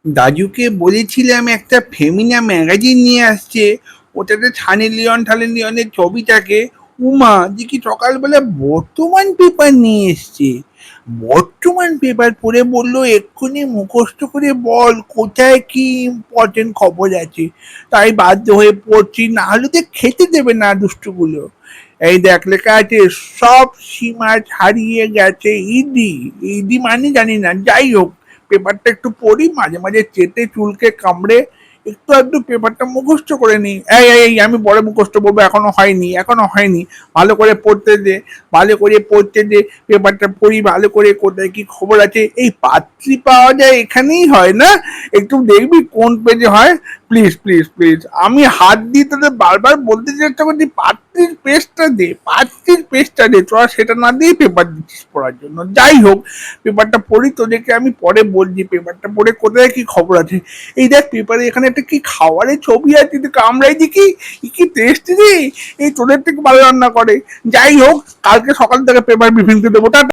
দাজুকে বলেছিলাম একটা ফেমিনা ম্যাগাজিন নিয়ে আসছে, ওটাতে ছানি লিওনের ছবি থাকে। উমা দেখি সকালবেলা বর্তমান পেপার নিয়ে এসছে। বর্তমান পেপার পড়ে বললো এক্ষুনি মুখস্থ করে বল কোথায় কি ইম্পর্টেন্ট খবর আছে। তাই বাধ্য হয়ে পড়ছি, না হলে তো খেতে দেবে না দুষ্টুগুলো। এই দেখ লেখা আছে, সব সীমা ছাড়িয়ে গেছে ইডি। ইডি মানে জানি না, যাই হোক পেপারটা একটু পড়ি, মাঝে মাঝে চেটে চুলকে কামড়ে একটু আধটু পেপারটা মুখস্থ করে নি। এই আমি পরে মুখস্থ করবো, এখনো হয়নি। ভালো করে পড়তে দে, ভালো করে পড়তে দে, পেপারটা পড়ি ভালো করে, কোথায় কি খবর আছে। এই পাত্রী পাওয়া যায় এখানেই হয় না? একটু দেখবি কোন পেজে হয়? প্লিজ প্লিজ প্লিজ, আমি হাত দিয়ে তোদের বারবার বলতে চেষ্টা করছি পাত্রীর পেজটা দে, তোরা সেটা না দিয়ে পেপার দিচ্ছিস পড়ার জন্য। যাই হোক, পেপারটা পড়ি, তোদেরকে আমি পরে বলছি পেপারটা পড়ে কোথায় কি খবর আছে। এই দেখ পেপারে এখানে একটা কি খাবারের ছবি আছে, তুই কামড়াই দেখি, কি টেস্টি রে। এই তোদের থেকে ভালো রান্না করে। যাই হোক, কালকে সকাল থেকে পেপার ব্রিফিং দেবো।